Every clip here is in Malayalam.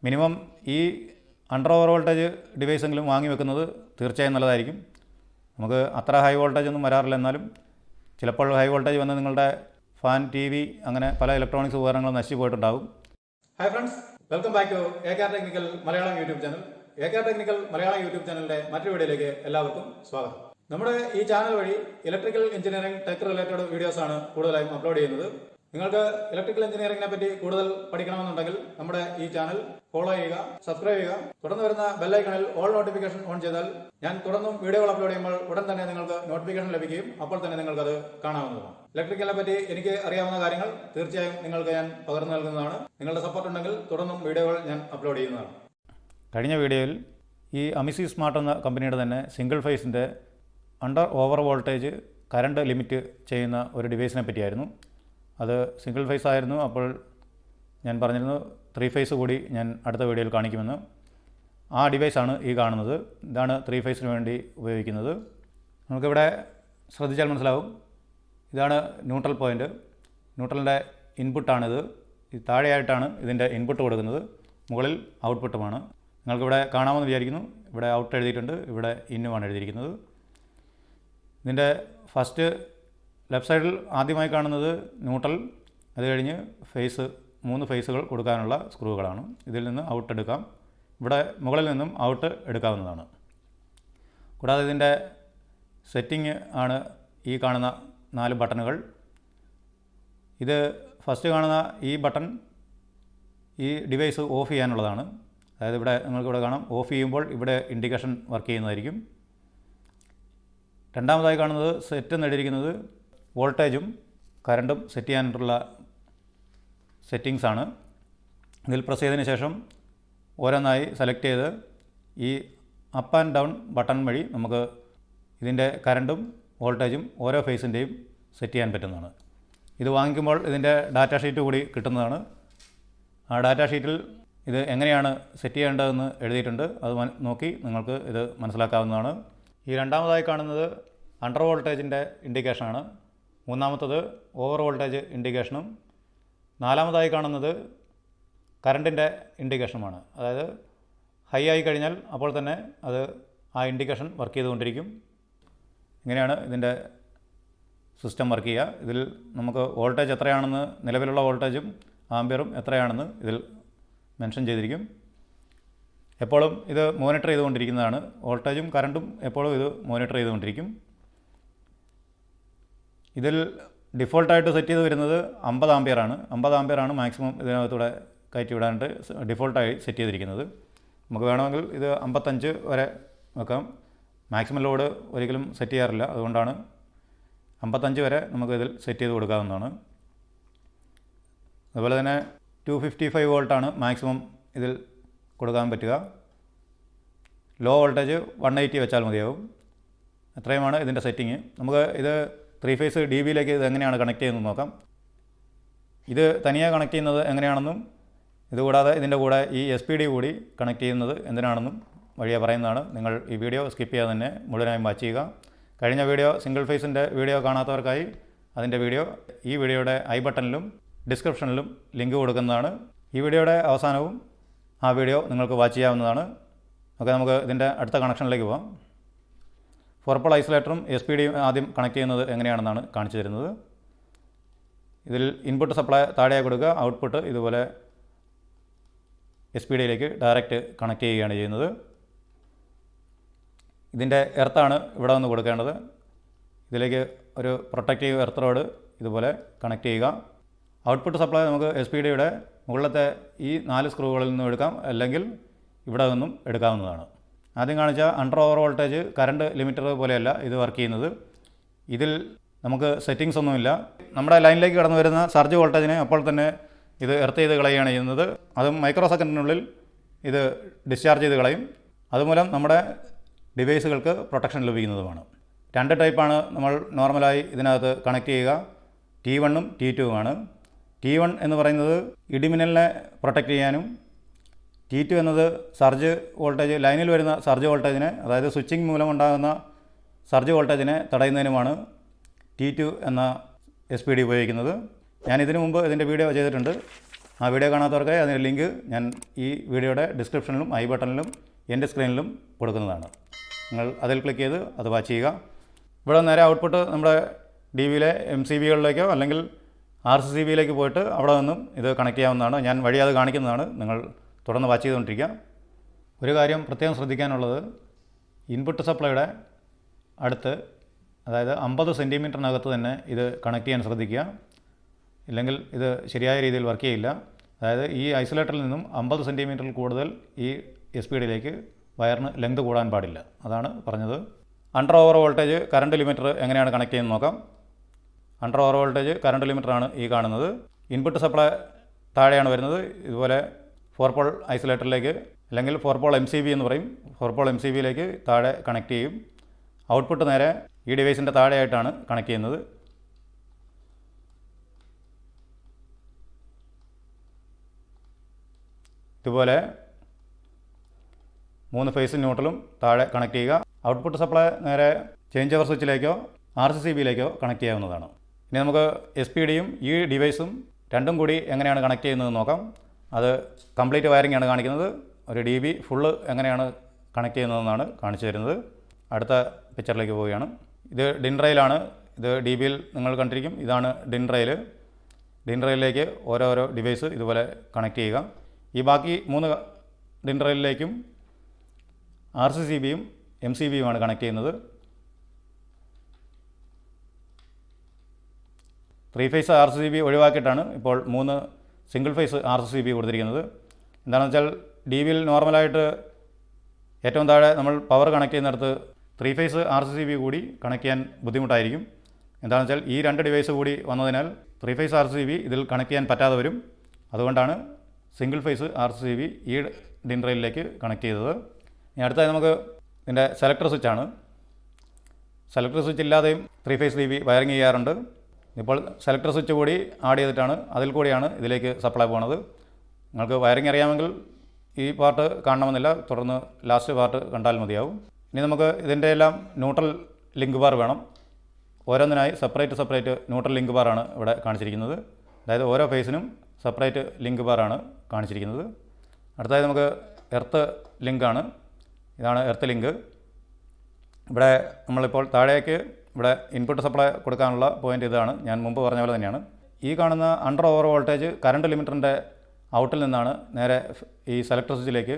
മിനിമം ഈ അണ്ടർ ഓവർ വോൾട്ടേജ് ഡിവൈസെങ്കിലും വാങ്ങി വെക്കുന്നത് തീർച്ചയായും നല്ലതായിരിക്കും. നമുക്ക് അത്ര ഹൈ വോൾട്ടേജ് ഒന്നും വരാറില്ല, എന്നാലും ചിലപ്പോൾ ഹൈ വോൾട്ടേജ് വന്ന് നിങ്ങളുടെ ഫാൻ, TV അങ്ങനെ പല ഇലക്ട്രോണിക്സ് ഉപകരണങ്ങളും നശിച്ചു പോയിട്ടുണ്ടാകും. Hi friends, welcome back to AKR technical Malayalam YouTube channel. AKR technical Malayalam YouTube ചാനലിന്റെ മറ്റൊരു വീഡിയോയിലേക്ക് എല്ലാവർക്കും സ്വാഗതം. നമ്മുടെ ഈ ചാനൽ വഴി electrical engineering tech related videos ആണ് കൂടുതലായും അപ്ലോഡ് ചെയ്യുന്നത്. നിങ്ങൾക്ക് ഇലക്ട്രിക്കൽ എഞ്ചിനീയറിംഗിനെ പറ്റി കൂടുതൽ പഠിക്കണമെന്നുണ്ടെങ്കിൽ നമ്മുടെ ഈ ചാനൽ ഫോളോ ചെയ്യുക, സബ്സ്ക്രൈബ് ചെയ്യുക. തുടർന്ന് വരുന്ന ബെല്ലൈക്കണിൽ ഓൾ നോട്ടിഫിക്കേഷൻ ഓൺ ചെയ്താൽ ഞാൻ തുടർന്നും വീഡിയോകൾ അപ്ലോഡ് ചെയ്യുമ്പോൾ ഉടൻ തന്നെ നിങ്ങൾക്ക് നോട്ടിഫിക്കേഷൻ ലഭിക്കുകയും അപ്പോൾ തന്നെ നിങ്ങൾക്കത് കാണാവുന്നതാണ്. ഇലക്ട്രിക്കലിനെ പറ്റി എനിക്ക് അറിയാവുന്ന കാര്യങ്ങൾ തീർച്ചയായും നിങ്ങൾക്ക് ഞാൻ പകർന്നു നൽകുന്നതാണ്. നിങ്ങളുടെ സപ്പോർട്ട് ഉണ്ടെങ്കിൽ തുടർന്നും വീഡിയോകൾ ഞാൻ അപ്ലോഡ് ചെയ്യുന്നതാണ്. കഴിഞ്ഞ വീഡിയോയിൽ ഈ അമിസി സ്മാർട്ട് എന്ന കമ്പനിയുടെ തന്നെ സിംഗിൾ ഫേസിൻ്റെ under over voltage current limit ചെയ്യുന്ന ഒരു ഡിവൈസിനെ പറ്റിയായിരുന്നു. അത് സിംഗിൾ ഫേസ് ആയിരുന്നു. അപ്പോൾ ഞാൻ പറഞ്ഞിരുന്നു 3 ഫേസ് കൂടി ഞാൻ അടുത്ത വീഡിയോയിൽ കാണിക്കുമെന്ന്. ആ ഡിവൈസാണ് ഈ കാണുന്നത്. ഇതാണ് 3 ഫേസിന് വേണ്ടി ഉപയോഗിക്കുന്നത്. നമുക്കിവിടെ ശ്രദ്ധിച്ചാൽ മനസ്സിലാവും, ഇതാണ് ന്യൂട്രൽ പോയിൻ്റ്. ന്യൂട്രലിൻ്റെ ഇൻപുട്ടാണിത്. ഈ താഴെയായിട്ടാണ് ഇതിൻ്റെ ഇൻപുട്ട് കൊടുക്കുന്നത്, മുകളിൽ ഔട്ട്പുട്ടുമാണ്. നിങ്ങൾക്കിവിടെ കാണാമെന്ന് വിചാരിക്കുന്നു. ഇവിടെ ഔട്ട് എഴുതിയിട്ടുണ്ട്, ഇവിടെ ഇന്നുമാണ് എഴുതിയിരിക്കുന്നത്. ഇതിൻ്റെ ഫസ്റ്റ് ലെഫ്റ്റ് സൈഡിൽ ആദ്യമായി കാണുന്നത് ന്യൂട്രൽ, അത് കഴിഞ്ഞ് ഫേസ്, 3 ഫേസുകൾ കൊടുക്കാനുള്ള സ്ക്രൂകളാണ്. ഇതിൽ നിന്ന് ഔട്ട് എടുക്കാം. ഇവിടെ മുകളിൽ നിന്നും ഔട്ട് എടുക്കാവുന്നതാണ്. കൂടാതെ ഇതിൻ്റെ സെറ്റിംഗ് ആണ് ഈ കാണുന്ന 4 ബട്ടണുകൾ. ഇത് ഫസ്റ്റ് കാണുന്ന ഈ ബട്ടൺ ഈ ഡിവൈസ് ഓഫ് ചെയ്യാനുള്ളതാണ്. അതായത് ഇവിടെ നിങ്ങൾക്കിവിടെ കാണാം, ഓഫ് ചെയ്യുമ്പോൾ ഇവിടെ ഇൻഡിക്കേഷൻ വർക്ക് ചെയ്യുന്നതായിരിക്കും. രണ്ടാമതായി കാണുന്നത് സെറ്റ് എന്നെഴുതിയിരിക്കുന്നത് വോൾട്ടേജും കറണ്ടും സെറ്റ് ചെയ്യാനായിട്ടുള്ള സെറ്റിങ്സാണ്. ഇതിൽ പ്രസ് ചെയ്തതിന് ശേഷം ഓരോന്നായി സെലക്ട് ചെയ്ത് ഈ അപ്പ് ആൻഡ് ഡൗൺ ബട്ടൺ വഴി നമുക്ക് ഇതിൻ്റെ കറണ്ടും വോൾട്ടേജും ഓരോ ഫേസിൻ്റെയും സെറ്റ് ചെയ്യാൻ പറ്റുന്നതാണ്. ഇത് വാങ്ങിക്കുമ്പോൾ ഇതിൻ്റെ ഡാറ്റ ഷീറ്റ് കൂടി കിട്ടുന്നതാണ്. ആ ഡാറ്റ ഷീറ്റിൽ ഇത് എങ്ങനെയാണ് സെറ്റ് ചെയ്യേണ്ടതെന്ന് എഴുതിയിട്ടുണ്ട്. അത് നോക്കി നിങ്ങൾക്ക് ഇത് മനസ്സിലാക്കാവുന്നതാണ്. ഈ രണ്ടാമതായി കാണുന്നത് അണ്ടർ വോൾട്ടേജിൻ്റെ ഇൻഡിക്കേഷനാണ്. മൂന്നാമത്തത് ഓവർ വോൾട്ടേജ് ഇൻഡിക്കേഷനും. നാലാമതായി കാണുന്നത് കറണ്ടിൻ്റെ ഇൻഡിക്കേഷനുമാണ്. അതായത് ഹൈ ആയി കഴിഞ്ഞാൽ അപ്പോൾ തന്നെ അത് ആ ഇൻഡിക്കേഷൻ വർക്ക് ചെയ്തുകൊണ്ടിരിക്കും. ഇങ്ങനെയാണ് ഇതിൻ്റെ സിസ്റ്റം വർക്ക് ചെയ്യുക. ഇതിൽ നമുക്ക് വോൾട്ടേജ് എത്രയാണെന്ന്, നിലവിലുള്ള വോൾട്ടേജും ആംപിയറും എത്രയാണെന്ന് ഇതിൽ മെൻഷൻ ചെയ്തിരിക്കും. എപ്പോഴും ഇത് മോണിറ്റർ ചെയ്തുകൊണ്ടിരിക്കുന്നതാണ്. വോൾട്ടേജും കറണ്ടും എപ്പോഴും ഇത് മോണിറ്റർ ചെയ്തുകൊണ്ടിരിക്കും. ഇതിൽ ഡിഫോൾട്ടായിട്ട് സെറ്റ് ചെയ്ത് വരുന്നത് 50 ആംപിയറാണ്. 50 ആംപിയറാണ് മാക്സിമം ഇതിനകത്തൂടെ കയറ്റി വിടാനായിട്ട് ഡിഫോൾട്ടായി സെറ്റ് ചെയ്തിരിക്കുന്നത്. നമുക്ക് വേണമെങ്കിൽ ഇത് 55 വരെ വെക്കാം. മാക്സിമം ലോഡ് ഒരിക്കലും സെറ്റ് ചെയ്യാറില്ല, അതുകൊണ്ടാണ് 55 വരെ നമുക്ക് ഇതിൽ സെറ്റ് ചെയ്ത് കൊടുക്കാവുന്നതാണ്. അതുപോലെ തന്നെ 255 വോൾട്ടാണ് മാക്സിമം ഇതിൽ കൊടുക്കാൻ പറ്റുക. ലോ വോൾട്ടേജ് 180 വെച്ചാൽ മതിയാവും. അത്രയുമാണ് ഇതിൻ്റെ സെറ്റിങ്. നമുക്ക് ഇത് 3 ഫേസ് DBയിലേക്ക് ഇത് എങ്ങനെയാണ് കണക്ട് ചെയ്യുന്നത് നോക്കാം. ഇത് തനിയെ കണക്ട് ചെയ്യുന്നത് എങ്ങനെയാണെന്നും ഇതുകൂടാതെ ഇതിൻ്റെ കൂടെ ഈ SPD കൂടി കണക്ട് ചെയ്യുന്നത് എന്തിനാണെന്നും വഴിയെ പറയുന്നതാണ്. നിങ്ങൾ ഈ വീഡിയോ സ്കിപ്പ് ചെയ്യാതെ തന്നെ മുഴുവനായും വാച്ച് ചെയ്യുക. കഴിഞ്ഞ വീഡിയോ സിംഗിൾ ഫേസിൻ്റെ വീഡിയോ കാണാത്തവർക്കായി അതിൻ്റെ വീഡിയോ ഈ വീഡിയോയുടെ ഐ ബട്ടണിലും ഡിസ്ക്രിപ്ഷനിലും ലിങ്ക് കൊടുക്കുന്നതാണ്. ഈ വീഡിയോയുടെ അവസാനവും ആ വീഡിയോ നിങ്ങൾക്ക് വാച്ച് ചെയ്യാവുന്നതാണ്. ഓക്കെ, നമുക്ക് ഇതിൻ്റെ അടുത്ത കണക്ഷനിലേക്ക് പോകാം. 4-പോൾ ഐസൊലേറ്ററും SPD ആദ്യം കണക്ട് ചെയ്യുന്നത് എങ്ങനെയാണെന്നാണ് കാണിച്ചു തരുന്നത്. ഇതിൽ ഇൻപുട്ട് സപ്ലൈ താഴെ കൊടുക്കുക, ഔട്ട്പുട്ട് ഇതുപോലെ SPD ഡയറക്റ്റ് കണക്ട് ചെയ്യുകയാണ് ചെയ്യുന്നത്. ഇതിൻ്റെ എർത്താണ് ഇവിടെ നിന്ന് കൊടുക്കേണ്ടത്. ഇതിലേക്ക് ഒരു പ്രൊട്ടക്റ്റീവ് എർത്ത് റോഡ് ഇതുപോലെ കണക്ട് ചെയ്യുക. ഔട്ട്പുട്ട് സപ്ലൈ നമുക്ക് SPD മുകളിലത്തെ ഈ 4 സ്ക്രൂകളിൽ നിന്നും എടുക്കാം, അല്ലെങ്കിൽ ഇവിടെ നിന്നും എടുക്കാവുന്നതാണ്. ആദ്യം കാണിച്ച under over voltage current limiter പോലെയല്ല ഇത് വർക്ക് ചെയ്യുന്നത്. ഇതിൽ നമുക്ക് സെറ്റിങ്സ് ഒന്നുമില്ല. നമ്മുടെ ലൈനിലേക്ക് കടന്നു വരുന്ന സർജ് വോൾട്ടേജിനെ അപ്പോൾ തന്നെ ഇത് എർത്ത് ചെയ്ത് കളയുകയാണ് ചെയ്യുന്നത്. അതും മൈക്രോ സെക്കൻഡിനുള്ളിൽ ഇത് ഡിസ്ചാർജ് ചെയ്ത് കളയും. അതുമൂലം നമ്മുടെ ഡിവൈസുകൾക്ക് പ്രൊട്ടക്ഷൻ ലഭിക്കുന്നതുമാണ്. 2 ടൈപ്പാണ് നമ്മൾ നോർമലായി ഇതിനകത്ത് കണക്ട് ചെയ്യുക. T1 ഉം T2 ഉമാണ്. T1 എന്ന് പറയുന്നത് ഇടിമിന്നലിനെ പ്രൊട്ടക്റ്റ് ചെയ്യാനും, T2 എന്നത് സർജ് വോൾട്ടേജ്, ലൈനിൽ വരുന്ന സർജ് വോൾട്ടേജിനെ, അതായത് സ്വിച്ചിങ് മൂലമുണ്ടാകുന്ന സർജ് വോൾട്ടേജിനെ തടയുന്നതിനുമാണ് T2 എന്ന SPD ഉപയോഗിക്കുന്നത്. ഞാൻ ഇതിനു മുമ്പ് ഇതിൻ്റെ വീഡിയോ ചെയ്തിട്ടുണ്ട്. ആ വീഡിയോ കാണാത്തവർക്ക് അതിൻ്റെ ലിങ്ക് ഞാൻ ഈ വീഡിയോയുടെ ഡിസ്ക്രിപ്ഷനിലും ഐ ബട്ടണിലും എൻ്റെ സ്ക്രീനിലും കൊടുക്കുന്നതാണ്. നിങ്ങൾ അതിൽ ക്ലിക്ക് ചെയ്ത് അത് വാച്ച് ചെയ്യുക. ഇവിടെ നേരെ ഔട്ട്പുട്ട് നമ്മുടെ DVയിലെ MCBകളിലേക്കോ അല്ലെങ്കിൽ RCCBയിലേക്ക് പോയിട്ട് അവിടെ നിന്നും ഇത് കണക്ട് ചെയ്യാവുന്നതാണ്. ഞാൻ വഴി അത് കാണിക്കുന്നതാണ്. നിങ്ങൾ തുടർന്ന് വാച്ച് ചെയ്തുകൊണ്ടിരിക്കുക. ഒരു കാര്യം പ്രത്യേകം ശ്രദ്ധിക്കാനുള്ളത്, ഇൻപുട്ട് സപ്ലൈയുടെ അടുത്ത്, അതായത് 50 സെൻറ്റിമീറ്ററിനകത്ത് തന്നെ ഇത് കണക്ട് ചെയ്യാൻ ശ്രദ്ധിക്കുക. ഇല്ലെങ്കിൽ ഇത് ശരിയായ രീതിയിൽ വർക്ക് ചെയ്യില്ല. അതായത് ഈ ഐസൊലേറ്ററിൽ നിന്നും 50 സെൻറ്റിമീറ്ററിൽ കൂടുതൽ ഈ SPD വയറിന് ലെങ്ത് കൂടാൻ പാടില്ല. അതാണ് പറഞ്ഞത്. Under over voltage current limiter എങ്ങനെയാണ് കണക്ട് ചെയ്യുന്നത് നോക്കാം. അണ്ടർ ഓവർ വോൾട്ടേജ് കറണ്ട് ലിമിറ്ററാണ് ഈ കാണുന്നത്. ഇൻപുട്ട് സപ്ലൈ താഴെയാണ് വരുന്നത്. ഇതുപോലെ 4 പോൾ ഐസൊലേറ്ററിലേക്ക് അല്ലെങ്കിൽ 4 പോൾ MCB എന്ന് പറയും, 4 പോൾ MCBയിലേക്ക് താഴെ കണക്ട് ചെയ്യും. ഔട്ട്പുട്ട് നേരെ ഈ ഡിവൈസിൻ്റെ താഴെയായിട്ടാണ് കണക്ട് ചെയ്യുന്നത്. ഇതുപോലെ 3 ഫേസ് ന്യൂട്രലും താഴെ കണക്ട് ചെയ്യുക. ഔട്ട്പുട്ട് സപ്ലൈ നേരെ ചേഞ്ച് ഓവർ സ്വിച്ചിലേക്കോ RCCBയിലേക്കോ കണക്ട് ചെയ്യാവുന്നതാണ്. ഇനി നമുക്ക് SPD-യും ഈ ഡിവൈസും രണ്ടും കൂടി എങ്ങനെയാണ് കണക്ട് ചെയ്യുന്നത് നോക്കാം. അത് കംപ്ലീറ്റ് വയറിംഗ് ആണ് കാണിക്കുന്നത്. ഒരു DB ഫുള്ള് എങ്ങനെയാണ് കണക്ട് ചെയ്യുന്നതെന്നാണ് കാണിച്ചു തരുന്നത്. അടുത്ത പിക്ചറിലേക്ക് പോവുകയാണ്. ഇത് DIN റെയിലാണ്. ഇത് DBയിൽ നിങ്ങൾ കണ്ടിരിക്കും. ഇതാണ് DIN റെയിൽ. DIN റെയിലിലേക്ക് ഓരോരോ ഡിവൈസ് ഇതുപോലെ കണക്ട് ചെയ്യുക. ഈ ബാക്കി 3 DIN റെയിലിലേക്കും RCCBയും MCBയുമാണ് കണക്ട് ചെയ്യുന്നത്. 3 ഫേസ് RCCB ഒഴിവാക്കിയിട്ടാണ് ഇപ്പോൾ 3 സിംഗിൾ ഫേസ് RCCB കൊടുത്തിരിക്കുന്നത്. എന്താണെന്ന് വെച്ചാൽ DBയിൽ നോർമലായിട്ട് ഏറ്റവും താഴെ നമ്മൾ പവർ കണക്ട് ചെയ്യുന്നിടത്ത് 3 ഫേസ് RCCB കൂടി കണക്ട് ചെയ്യാൻ ബുദ്ധിമുട്ടായിരിക്കും. എന്താണെന്ന് വെച്ചാൽ ഈ 2 ഡിവൈസ് കൂടി വന്നതിനാൽ 3 ഫേസ് RCCB ഇതിൽ കണക്ട് ചെയ്യാൻ പറ്റാതെ വരും. അതുകൊണ്ടാണ് സിംഗിൾ ഫേസ് RCCB ഈ DIN റെയിലിലേക്ക് കണക്ട് ചെയ്തത്. ഇനി അടുത്തായി നമുക്ക് ഇതിൻ്റെ സെലക്ടർ സ്വിച്ചാണ്. സെലക്ടർ സ്വിച്ച് ഇല്ലാതെയും 3 ഫേസ് DB വയറിംഗ് ചെയ്യാറുണ്ട്. ഇപ്പോൾ സെലക്ടർ സ്വിച്ച് കൂടി ആഡ് ചെയ്തിട്ടാണ്, അതിൽ കൂടിയാണ് ഇതിലേക്ക് സപ്ലൈ പോകുന്നത്. നിങ്ങൾക്ക് വയറിംഗ് അറിയാമെങ്കിൽ ഈ പാർട്ട് കാണണമെന്നില്ല, തുടർന്ന് ലാസ്റ്റ് പാർട്ട് കണ്ടാൽ മതിയാവും. ഇനി നമുക്ക് ഇതിൻ്റെ എല്ലാം ന്യൂട്രൽ ലിങ്ക് ബാർ വേണം. ഓരോന്നിനായി സെപ്പറേറ്റ് ന്യൂട്രൽ ലിങ്ക് ബാറാണ് ഇവിടെ കാണിച്ചിരിക്കുന്നത്. അതായത് ഓരോ ഫേസിനും സെപ്പറേറ്റ് ലിങ്ക് ബാറാണ് കാണിച്ചിരിക്കുന്നത്. അടുത്തായി നമുക്ക് എർത്ത് ലിങ്കാണ്. ഇതാണ് എർത്ത് ലിങ്ക്. ഇവിടെ നമ്മളിപ്പോൾ താഴേക്ക് ഇവിടെ ഇൻപുട്ട് സപ്ലൈ കൊടുക്കാനുള്ള പോയിൻ്റ് ഇതാണ്. ഞാൻ മുമ്പ് പറഞ്ഞ പോലെ തന്നെയാണ്. ഈ കാണുന്ന അണ്ടർ ഓവർ വോൾട്ടേജ് കറണ്ട് ലിമിറ്ററിൻ്റെ ഔട്ടിൽ നിന്നാണ് നേരെ ഈ സെലക്ടർ സ്വിച്ചിലേക്ക്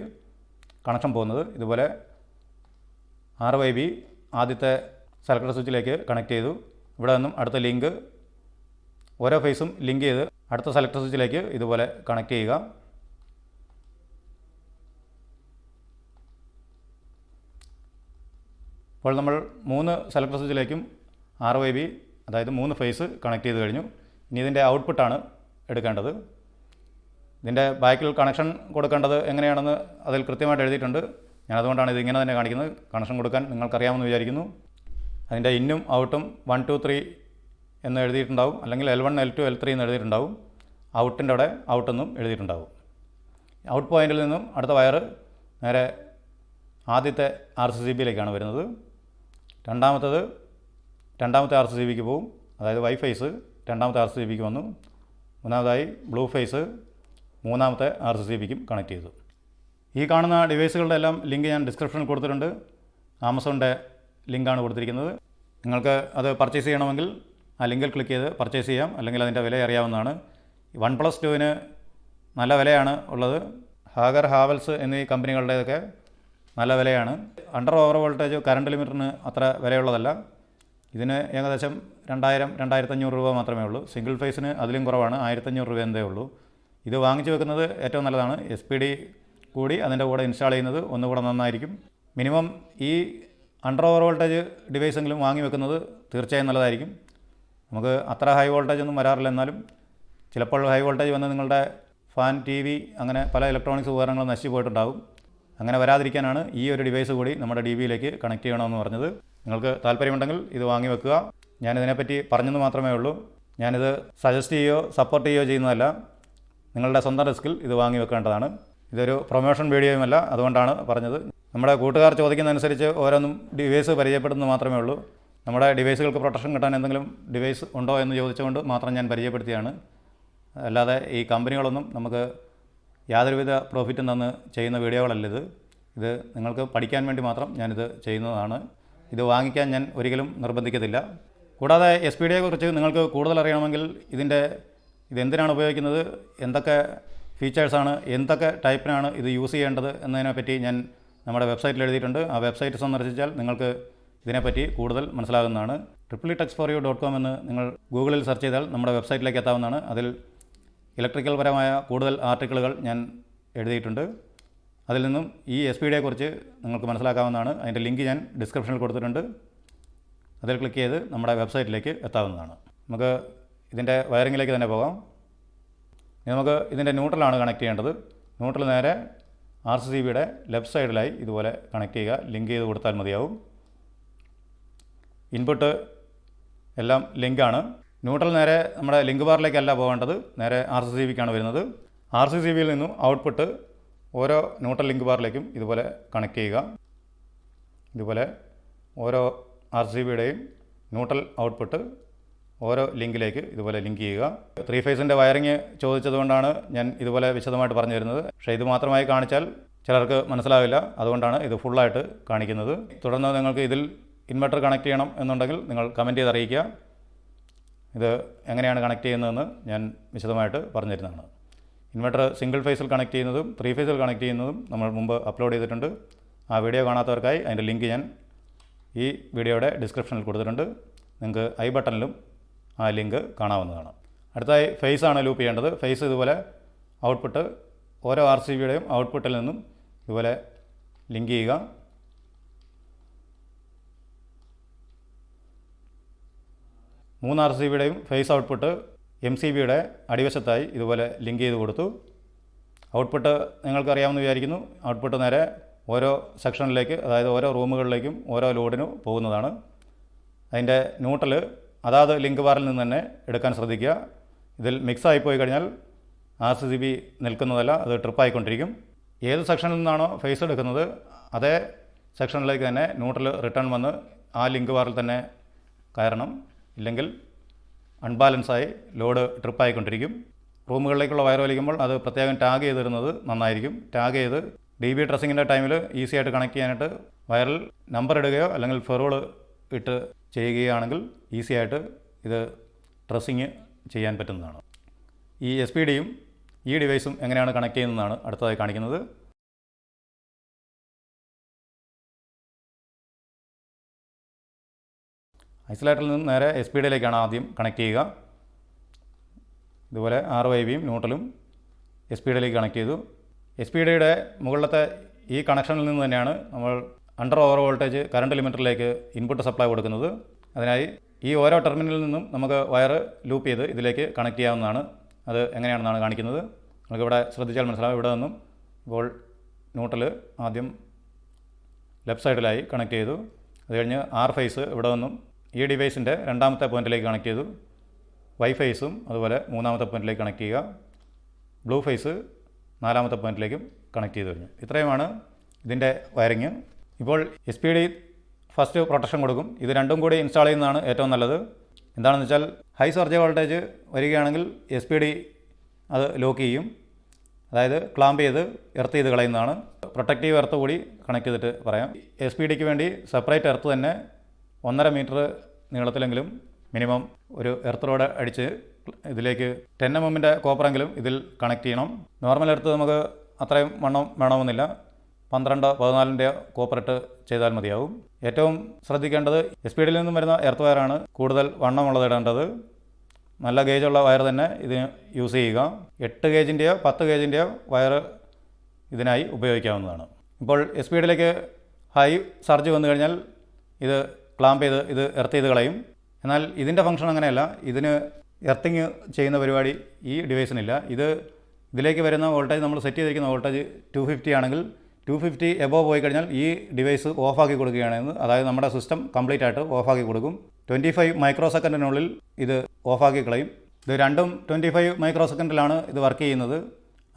കണക്ഷൻ പോകുന്നത്. ഇതുപോലെ RYB ആദ്യത്തെ സെലക്ടർ സ്വിച്ചിലേക്ക് കണക്ട് ചെയ്തു. ഇവിടെ നിന്നും അടുത്ത ലിങ്ക് ഓരോ ഫേസും ലിങ്ക് ചെയ്ത് അടുത്ത സെലക്ടർ സ്വിച്ചിലേക്ക് ഇതുപോലെ കണക്ട് ചെയ്യുക. ഇപ്പോൾ നമ്മൾ 3 സെലക്ടർ സ്വിച്ചിലേക്കും RYB, അതായത് 3 ഫേസ് കണക്ട് ചെയ്ത് കഴിഞ്ഞു. ഇനി ഇതിൻ്റെ ഔട്ട്പുട്ടാണ് എടുക്കേണ്ടത്. ഇതിൻ്റെ ബാക്കിൽ കണക്ഷൻ കൊടുക്കേണ്ടത് എങ്ങനെയാണെന്ന് അതിൽ കൃത്യമായിട്ട് എഴുതിയിട്ടുണ്ട്. ഞാനതുകൊണ്ടാണ് ഇതിങ്ങനെ തന്നെ കാണിക്കുന്നത്. കണക്ഷൻ കൊടുക്കാൻ നിങ്ങൾക്കറിയാമെന്ന് വിചാരിക്കുന്നു. അതിൻ്റെ ഇന്നും ഔട്ടും 1 2 3 എന്ന് എഴുതിയിട്ടുണ്ടാവും, അല്ലെങ്കിൽ L1 L2 L3 എന്ന് എഴുതിയിട്ടുണ്ടാവും. ഔട്ടിൻ്റെ അവിടെ ഔട്ടെന്നും എഴുതിയിട്ടുണ്ടാവും. ഔട്ട് പോയിൻറ്റിൽ നിന്നും അടുത്ത വയർ നേരെ ആദ്യത്തെ RCCBയിലേക്കാണ് വരുന്നത്. രണ്ടാമത്തെ RCCBക്ക് പോവും. അതായത് വൈ ഫേസ് രണ്ടാമത്തെ RCCBക്ക് വന്നു. മൂന്നാമതായി ബ്ലൂ ഫേസ് മൂന്നാമത്തെ RCCBക്കും കണക്ട് ചെയ്തു. ഈ കാണുന്ന ഡിവൈസുകളുടെ എല്ലാം ലിങ്ക് ഞാൻ ഡിസ്ക്രിപ്ഷനിൽ കൊടുത്തിട്ടുണ്ട്. ആമസോണിൻ്റെ ലിങ്കാണ് കൊടുത്തിരിക്കുന്നത്. നിങ്ങൾക്ക് അത് പർച്ചേസ് ചെയ്യണമെങ്കിൽ ആ ലിങ്കിൽ ക്ലിക്ക് ചെയ്ത് പർച്ചേസ് ചെയ്യാം, അല്ലെങ്കിൽ അതിൻ്റെ വില അറിയാവുന്നതാണ്. OnePlus 2 നല്ല വിലയാണ് ഉള്ളത്. ഹാഗർ, ഹാവൽസ് എന്നീ കമ്പനികളുടേതൊക്കെ നല്ല വിലയാണ്. അണ്ടർ ഓവർ വോൾട്ടേജ് കറണ്ട് ലിമിറ്ററിന് അത്ര വിലയുള്ളതല്ല. ഇതിന് ഏകദേശം 2000-2500 രൂപ മാത്രമേ ഉള്ളൂ. സിംഗിൾ ഫേസിന് അതിലും കുറവാണ്, 1500 രൂപ എന്തേ ഉള്ളൂ. ഇത് വാങ്ങിച്ചു വെക്കുന്നത് ഏറ്റവും നല്ലതാണ്. SPD കൂടി അതിൻ്റെ കൂടെ ഇൻസ്റ്റാൾ ചെയ്യുന്നത് ഒന്നുകൂടെ നന്നായിരിക്കും. മിനിമം ഈ അണ്ടർ ഓവർ വോൾട്ടേജ് ഡിവൈസെങ്കിലും വാങ്ങി വെക്കുന്നത് തീർച്ചയായും നല്ലതായിരിക്കും. നമുക്ക് അത്ര ഹൈ വോൾട്ടേജ് ഒന്നും വരാറില്ല. എന്നാലും ചിലപ്പോൾ ഹൈ വോൾട്ടേജ് വന്ന് നിങ്ങളുടെ ഫാൻ, TV അങ്ങനെ പല ഇലക്ട്രോണിക്സ് ഉപകരണങ്ങളും നശിച്ചു പോയിട്ടുണ്ടാകും. അങ്ങനെ വരാതിരിക്കാനാണ് ഈ ഒരു ഡിവൈസ് കൂടി നമ്മുടെ DBയിലേക്ക് കണക്ട് ചെയ്യണമെന്ന് പറഞ്ഞത്. നിങ്ങൾക്ക് താല്പര്യമുണ്ടെങ്കിൽ ഇത് വാങ്ങി വെക്കുക. ഞാനിതിനെപ്പറ്റി പറഞ്ഞെന്ന് മാത്രമേ ഉള്ളൂ. ഞാനിത് സജസ്റ്റ് ചെയ്യുകയോ സപ്പോർട്ട് ചെയ്യുകയോ ചെയ്യുന്നതല്ല. നിങ്ങളുടെ സ്വന്തം റിസ്കിൽ ഇത് വാങ്ങി വെക്കേണ്ടതാണ്. ഇതൊരു പ്രൊമോഷൻ വീഡിയോയുമല്ല, അതുകൊണ്ടാണ് പറഞ്ഞത്. നമ്മുടെ കൂട്ടുകാർ ചോദിക്കുന്നതനുസരിച്ച് ഓരോന്നും ഡിവൈസ് പരിചയപ്പെടുന്നത് മാത്രമേ ഉള്ളൂ. നമ്മുടെ ഡിവൈസുകൾക്ക് പ്രൊട്ടക്ഷൻ കിട്ടാൻ എന്തെങ്കിലും ഡിവൈസ് ഉണ്ടോ എന്ന് ചോദിച്ചുകൊണ്ട് മാത്രം ഞാൻ പരിചയപ്പെടുത്തിയാണ്. അല്ലാതെ ഈ കമ്പനികളൊന്നും നമുക്ക് യാതൊരുവിധ പ്രോഫിറ്റും തന്ന് ചെയ്യുന്ന വീഡിയോകളല്ല ഇത് നിങ്ങൾക്ക് പഠിക്കാൻ വേണ്ടി മാത്രം ഞാനിത് ചെയ്യുന്നതാണ്. ഇത് വാങ്ങിക്കാൻ ഞാൻ ഒരിക്കലും നിർബന്ധിക്കത്തില്ല. കൂടാതെ SPD കുറിച്ച് നിങ്ങൾക്ക് കൂടുതൽ അറിയണമെങ്കിൽ ഇതെന്തിനാണ് ഉപയോഗിക്കുന്നത്, എന്തൊക്കെ ഫീച്ചേഴ്സാണ്, എന്തൊക്കെ ടൈപ്പിനാണ് ഇത് യൂസ് ചെയ്യേണ്ടത് എന്നതിനെപ്പറ്റി ഞാൻ നമ്മുടെ വെബ്സൈറ്റിൽ എഴുതിയിട്ടുണ്ട്. ആ വെബ്സൈറ്റ് സന്ദർശിച്ചാൽ നിങ്ങൾക്ക് ഇതിനെപ്പറ്റി കൂടുതൽ മനസ്സിലാകുന്നതാണ്. www.techforyou.com എന്ന് നിങ്ങൾ ഗൂഗിളിൽ സെർച്ച് ചെയ്താൽ നമ്മുടെ വെബ്സൈറ്റിലേക്ക് എത്താവുന്നതാണ്. അതിൽ ഇലക്ട്രിക്കൽ പരമായ കൂടുതൽ ആർട്ടിക്കിളുകൾ ഞാൻ എഴുതിയിട്ടുണ്ട്. അതിൽ നിന്നും ഈ SPD കുറിച്ച് നിങ്ങൾക്ക് മനസ്സിലാക്കാവുന്നതാണ്. അതിൻ്റെ ലിങ്ക് ഞാൻ ഡിസ്ക്രിപ്ഷനിൽ കൊടുത്തിട്ടുണ്ട്. അതിൽ ക്ലിക്ക് ചെയ്ത് നമ്മുടെ വെബ്സൈറ്റിലേക്ക് എത്താവുന്നതാണ്. നമുക്ക് ഇതിൻ്റെ വയറിങ്ങിലേക്ക് തന്നെ പോകാം. ഇനി നമുക്ക് ഇതിൻ്റെ ന്യൂട്രലാണ് കണക്ട് ചെയ്യേണ്ടത്. ന്യൂട്രൽ നേരെ RCCBയുടെ ലെഫ്റ്റ് സൈഡിലായി ഇതുപോലെ കണക്ട് ചെയ്യുക. ലിങ്ക് ചെയ്ത് കൊടുത്താൽ മതിയാവും. ഇൻപുട്ട് എല്ലാം ലിങ്കാണ്. ന്യൂട്രൽ നേരെ നമ്മുടെ ലിങ്ക് ബാറിലേക്കല്ല പോകേണ്ടത്, നേരെ RCCBക്കാണ് വരുന്നത്. RCCBയിൽ നിന്നും ഔട്ട്പുട്ട് ഓരോ ന്യൂട്രൽ ലിങ്ക് ബാറിലേക്കും ഇതുപോലെ കണക്ട് ചെയ്യുക. ഇതുപോലെ ഓരോ RCCBയുടെയും ന്യൂട്രൽ ഔട്ട്പുട്ട് ഓരോ ലിങ്കിലേക്ക് ഇതുപോലെ ലിങ്ക് ചെയ്യുക. 3 ഫേസിൻ്റെ വയറിങ് ചോദിച്ചതുകൊണ്ടാണ് ഞാൻ ഇതുപോലെ വിശദമായിട്ട് പറഞ്ഞു തരുന്നത്. പക്ഷേ ഇത് മാത്രമായി കാണിച്ചാൽ ചിലർക്ക് മനസ്സിലാവില്ല. അതുകൊണ്ടാണ് ഇത് ഫുള്ളായിട്ട് കാണിക്കുന്നത്. തുടർന്ന് നിങ്ങൾക്ക് ഇതിൽ ഇൻവെർട്ടർ കണക്ട് ചെയ്യണം എന്നുണ്ടെങ്കിൽ നിങ്ങൾ കമൻറ്റ് ചെയ്ത് അറിയിക്കുക. ഇത് എങ്ങനെയാണ് കണക്ട് ചെയ്യുന്നതെന്ന് ഞാൻ വിശദമായിട്ട് പറഞ്ഞു തരുന്നതാണ്. ഇൻവെർട്ടർ സിംഗിൾ ഫേസിൽ കണക്ട് ചെയ്യുന്നതും 3 ഫേസിൽ കണക്ട് ചെയ്യുന്നതും നമ്മൾ മുമ്പ് അപ്ലോഡ് ചെയ്തിട്ടുണ്ട്. ആ വീഡിയോ കാണാത്തവർക്കായി അതിൻ്റെ ലിങ്ക് ഞാൻ ഈ വീഡിയോയുടെ ഡിസ്ക്രിപ്ഷനിൽ കൊടുത്തിട്ടുണ്ട്. നിങ്ങൾക്ക് ഐ ബട്ടണിലും ആ ലിങ്ക് കാണാവുന്നതാണ്. അടുത്തായി ഫേസാണ് ലൂപ്പ് ചെയ്യേണ്ടത്. ഫേസ് ഇതുപോലെ ഔട്ട്പുട്ട് ഓരോ RCCBയുടെയും ഔട്ട്പുട്ടിൽ നിന്നും ഇതുപോലെ ലിങ്ക് ചെയ്യുക. മൂന്ന് RCCBയുടെയും ഫേസ് ഔട്ട്പുട്ട് MCBയുടെ അടിവശത്തായി ഇതുപോലെ ലിങ്ക് ചെയ്ത് കൊടുത്തു. ഔട്ട്പുട്ട് നിങ്ങൾക്കറിയാമെന്ന് വിചാരിക്കുന്നു. ഔട്ട്പുട്ട് നേരെ ഓരോ സെക്ഷനിലേക്ക്, അതായത് ഓരോ റൂമുകളിലേക്കും ഓരോ ലോഡിനും പോകുന്നതാണ്. അതിൻ്റെ ന്യൂട്രൽ അതാത് ലിങ്ക് ബാറിൽ നിന്ന് തന്നെ എടുക്കാൻ ശ്രദ്ധിക്കുക. ഇതിൽ മിക്സായി പോയി കഴിഞ്ഞാൽ RCCB നിൽക്കുന്നതല്ല, അത് ട്രിപ്പായിക്കൊണ്ടിരിക്കും. ഏത് സെക്ഷനിൽ നിന്നാണോ ഫേസ് എടുക്കുന്നത് അതേ സെക്ഷനിലേക്ക് തന്നെ ന്യൂട്രൽ റിട്ടേൺ വന്ന് ആ ലിങ്ക് ബാറിൽ തന്നെ കയറണം. ഇല്ലെങ്കിൽ അൺബാലൻസായി ലോഡ് ട്രിപ്പായിക്കൊണ്ടിരിക്കും. റൂമുകളിലേക്കുള്ള വയർ വലിക്കുമ്പോൾ അത് പ്രത്യേകം ടാഗ് ചെയ്തിരുന്നത് നന്നായിരിക്കും. ടാഗ് ചെയ്ത് DB ട്രസ്സിങ്ങിൻ്റെ ടൈമിൽ ഈസി ആയിട്ട് കണക്ട് ചെയ്യാനായിട്ട് വയറിൽ നമ്പർ ഇടുകയോ അല്ലെങ്കിൽ ഫെറോൾ ഇട്ട് ചെയ്യുകയാണെങ്കിൽ ഈസി ആയിട്ട് ഇത് ട്രസ്സിങ് ചെയ്യാൻ പറ്റുന്നതാണ്. ഈ SPD-യും ഈ ഡിവൈസും എങ്ങനെയാണ് കണക്ട് ചെയ്യുന്നതാണ് അടുത്തതായി കാണിക്കുന്നത്. ഐസൊലേറ്ററിൽ നിന്ന് നേരെ SPD-യിലേക്കാണ് ആദ്യം കണക്ട് ചെയ്യുക. ഇതുപോലെ RYBയും ന്യൂട്രലും SPD-യിലേക്ക് കണക്ട് ചെയ്തു. SPD-യുടെ മുകളിലത്തെ ഈ കണക്ഷനിൽ നിന്ന് തന്നെയാണ് നമ്മൾ അണ്ടർ ഓവർ വോൾട്ടേജ് കറണ്ട് ലിമിറ്ററിലേക്ക് ഇൻപുട്ട് സപ്ലൈ കൊടുക്കുന്നത്. അതിനായി ഈ ഓരോ ടെർമിനലിൽ നിന്നും നമുക്ക് വയർ ലൂപ്പ് ചെയ്ത് ഇതിലേക്ക് കണക്ട് ചെയ്യാവുന്നതാണ്. അത് എങ്ങനെയാണെന്നാണ് കാണിക്കുന്നത്. നമുക്കിവിടെ ശ്രദ്ധിച്ചാൽ മനസ്സിലാവും. ഇവിടെ നിന്നും ഇപ്പോൾ ന്യൂട്രൽ ആദ്യം ലെഫ്റ്റ് സൈഡിലായി കണക്ട് ചെയ്തു. അത് കഴിഞ്ഞ് R ഫേസ് ഇവിടെ നിന്നും ഈ ഡിവൈസിൻ്റെ രണ്ടാമത്തെ പോയിൻറ്റിലേക്ക് കണക്ട് ചെയ്തു. Y ഫേസും അതുപോലെ മൂന്നാമത്തെ പോയിൻറ്റിലേക്ക് കണക്ട് ചെയ്യുക. ബ്ലൂ ഫേസ് നാലാമത്തെ പോയിൻറ്റിലേക്കും കണക്ട് ചെയ്ത് കഴിഞ്ഞു. ഇത്രയുമാണ് ഇതിൻ്റെ വയറിങ്. ഇപ്പോൾ SPD ഫസ്റ്റ് പ്രൊട്ടക്ഷൻ കൊടുക്കും. ഇത് രണ്ടും കൂടി ഇൻസ്റ്റാൾ ചെയ്യുന്നതാണ് ഏറ്റവും നല്ലത്. എന്താണെന്ന് വെച്ചാൽ ഹൈ സർജ് വോൾട്ടേജ് വരികയാണെങ്കിൽ SPD അത് ലോക്ക് ചെയ്യും. അതായത് ക്ലാമ്പ് ചെയ്ത് എർത്ത് ചെയ്ത് കളയുന്നതാണ്. പ്രൊട്ടക്റ്റീവ് എർത്ത് കൂടി കണക്ട് ചെയ്തിട്ട് പറയാം. SPD-ക്ക് വേണ്ടി സെപ്പറേറ്റ് എർത്ത് തന്നെ 1.5 മീറ്റർ നീളത്തിലെങ്കിലും മിനിമം ഒരു എർത്ത് റോഡ് അടിച്ച് ഇതിലേക്ക് 10 mm കോപ്പറെങ്കിലും ഇതിൽ കണക്ട് ചെയ്യണം. നോർമൽ എർത്ത് നമുക്ക് അത്രയും വണ്ണം വേണമെന്നില്ല. 12-14 കോപ്പറിട്ട് ചെയ്താൽ മതിയാവും. ഏറ്റവും ശ്രദ്ധിക്കേണ്ടത് SPD-യിൽ നിന്നും വരുന്ന എർത്ത് വയറാണ് കൂടുതൽ വണ്ണമുള്ളത് ഇടേണ്ടത്. നല്ല ഗേജുള്ള വയർ തന്നെ ഇതിന് യൂസ് ചെയ്യുക. 8 ഗേജിൻ്റെയോ 10 ഗേജിൻ്റെയോ വയർ ഇതിനായി ഉപയോഗിക്കാവുന്നതാണ്. ഇപ്പോൾ SPD-യിലേക്ക് ഹൈ സർജ് വന്നു കഴിഞ്ഞാൽ ഇത് ക്ലാമ്പ് ചെയ്ത് ഇത് എർത്ത് ചെയ്ത് കളയും. എന്നാൽ ഇതിൻ്റെ ഫംഗ്ഷൻ അങ്ങനെയല്ല. ഇതിന് എർത്തിങ് ചെയ്യുന്ന പരിപാടി ഈ ഡിവൈസിനില്ല. ഇതിലേക്ക് വരുന്ന വോൾട്ടേജ് നമ്മൾ സെറ്റ് ചെയ്തിരിക്കുന്ന വോൾട്ടേജ് 250 ആണെങ്കിൽ 250 എബോവ് പോയി കഴിഞ്ഞാൽ ഈ ഡിവൈസ് ഓഫാക്കി കൊടുക്കുകയാണെന്ന്, അതായത് നമ്മുടെ സിസ്റ്റം കംപ്ലീറ്റ് ആയിട്ട് ഓഫാക്കി കൊടുക്കും. 25 മൈക്രോ സെക്കൻഡിനുള്ളിൽ ഇത് ഓഫാക്കി കളയും. ഇത് രണ്ടും 25 മൈക്രോ സെക്കൻഡിലാണ് ഇത് വർക്ക് ചെയ്യുന്നത്.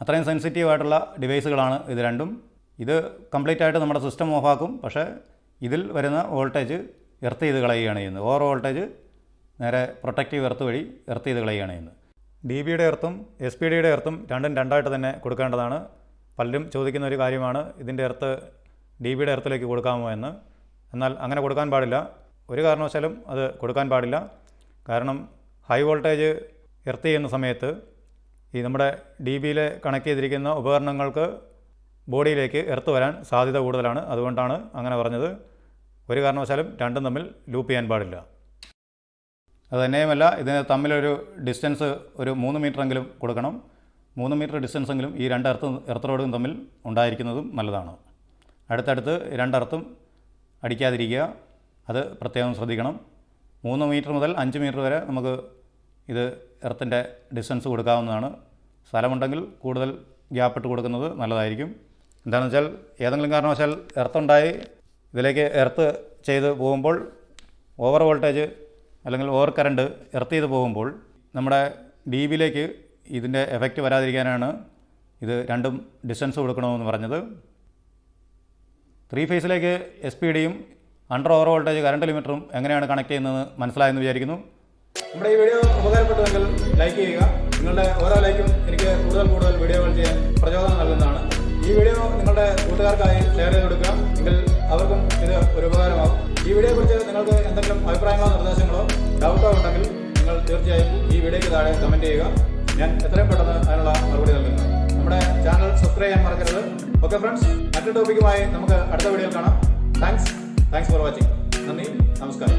അത്രയും സെൻസിറ്റീവ് ആയിട്ടുള്ള ഡിവൈസുകളാണ് ഇത് രണ്ടും. ഇത് കംപ്ലീറ്റ് ആയിട്ട് നമ്മുടെ സിസ്റ്റം ഓഫാക്കും. പക്ഷേ ഇതിൽ വരുന്ന വോൾട്ടേജ് എർത്ത് ചെയ്ത് കളയുകയാണ് ചെയ്യുന്നത്. ഓവർ വോൾട്ടേജ് നേരെ പ്രൊട്ടക്റ്റീവ് എർത്ത് വഴി എർത്ത് ചെയ്ത് കളയുകയാണ് ചെയ്യുന്നത്. DBയുടെ എർത്തും SPD എർത്തും രണ്ടും രണ്ടായിട്ട് തന്നെ കൊടുക്കേണ്ടതാണ്. പലരും ചോദിക്കുന്ന ഒരു കാര്യമാണ് ഇതിൻ്റെ എർത്ത് DBയുടെ എർത്തിലേക്ക് കൊടുക്കാമോ എന്ന്. എന്നാൽ അങ്ങനെ കൊടുക്കാൻ പാടില്ല. ഒരു കാരണവശാലും അത് കൊടുക്കാൻ പാടില്ല. കാരണം ഹൈ വോൾട്ടേജ് എർത്ത് ചെയ്യുന്ന സമയത്ത് ഈ നമ്മുടെ DBയിൽ കണക്ട് ചെയ്തിരിക്കുന്ന ഉപകരണങ്ങൾക്ക് ബോഡിയിലേക്ക് എർത്ത് വരാൻ സാധ്യത കൂടുതലാണ്. അതുകൊണ്ടാണ് അങ്ങനെ പറഞ്ഞത്. ഒരു കാരണവശാലും രണ്ടും തമ്മിൽ ലൂപ്പ് ചെയ്യാൻ പാടില്ല. അതുതന്നെയുമല്ല, ഇതിന് തമ്മിലൊരു ഡിസ്റ്റൻസ് ഒരു 3 മീറ്ററെങ്കിലും കൊടുക്കണം. 3 മീറ്റർ ഡിസ്റ്റൻസെങ്കിലും ഈ രണ്ട് എർത്ത് റോഡും തമ്മിൽ ഉണ്ടായിരിക്കുന്നതും നല്ലതാണ്. അടുത്തടുത്ത് രണ്ടെർത്തും അടിക്കാതിരിക്കുക, അത് പ്രത്യേകം ശ്രദ്ധിക്കണം. 3 മീറ്റർ മുതൽ 5 മീറ്റർ വരെ നമുക്ക് ഇത് എർത്തിൻ്റെ ഡിസ്റ്റൻസ് കൊടുക്കാവുന്നതാണ്. സ്ഥലമുണ്ടെങ്കിൽ കൂടുതൽ ഗ്യാപ്പിട്ട് കൊടുക്കുന്നത് നല്ലതായിരിക്കും. എന്താണെന്ന് വെച്ചാൽ ഏതെങ്കിലും കാരണവശാൽ എർത്തുണ്ടായി ഇതിലേക്ക് എർത്ത് ചെയ്ത് പോകുമ്പോൾ ഓവർ വോൾട്ടേജ് അല്ലെങ്കിൽ ഓവർ കറണ്ട് എർത്ത് ചെയ്ത് പോകുമ്പോൾ നമ്മുടെ DBയിലേക്ക് ഇതിൻ്റെ എഫക്റ്റ് വരാതിരിക്കാനാണ് ഇത് രണ്ടും ഡിസ്റ്റൻസ് കൊടുക്കണമെന്ന് പറഞ്ഞത്. 3 ഫേസിലേക്ക് SPD-യും അണ്ടർ ഓവർ വോൾട്ടേജ് കറണ്ട് ലിമിറ്ററും എങ്ങനെയാണ് കണക്ട് ചെയ്യുന്നത് മനസ്സിലായെന്ന് വിചാരിക്കുന്നു. നമ്മുടെ ഈ വീഡിയോ ഉപകാരപ്പെട്ടുവെങ്കിൽ ലൈക്ക് ചെയ്യുക. നിങ്ങളുടെ ഓരോ ലൈക്കും എനിക്ക് കൂടുതൽ വീഡിയോകൾ ചെയ്യാൻ പ്രചോദനം നൽകുന്നതാണ്. ഈ വീഡിയോ നിങ്ങളുടെ കൂട്ടുകാർക്കായി ഷെയർ ചെയ്ത് കൊടുക്കുക. എങ്കിൽ അവർക്കും ഇത് ഒരു ഉപകാരമാകും. ഈ വീഡിയോയെക്കുറിച്ച് നിങ്ങൾക്ക് എന്തെങ്കിലും അഭിപ്രായങ്ങളോ നിർദ്ദേശങ്ങളോ ഡൗട്ടോ ഉണ്ടെങ്കിൽ നിങ്ങൾ തീർച്ചയായും ഈ വീഡിയോയ്ക്ക് താഴെ കമൻറ്റ് ചെയ്യുക. ഞാൻ എത്രയും പെട്ടെന്ന് അതിനുള്ള മറുപടി നൽകുന്നു. നമ്മുടെ ചാനൽ സബ്സ്ക്രൈബ് ചെയ്യാൻ മറക്കരുത്. ഓക്കെ ഫ്രണ്ട്സ്, മറ്റൊരു ടോപ്പിക്കുമായി നമുക്ക് അടുത്ത വീഡിയോയിൽ കാണാം. Thanks for watching. നന്ദി, നമസ്കാരം.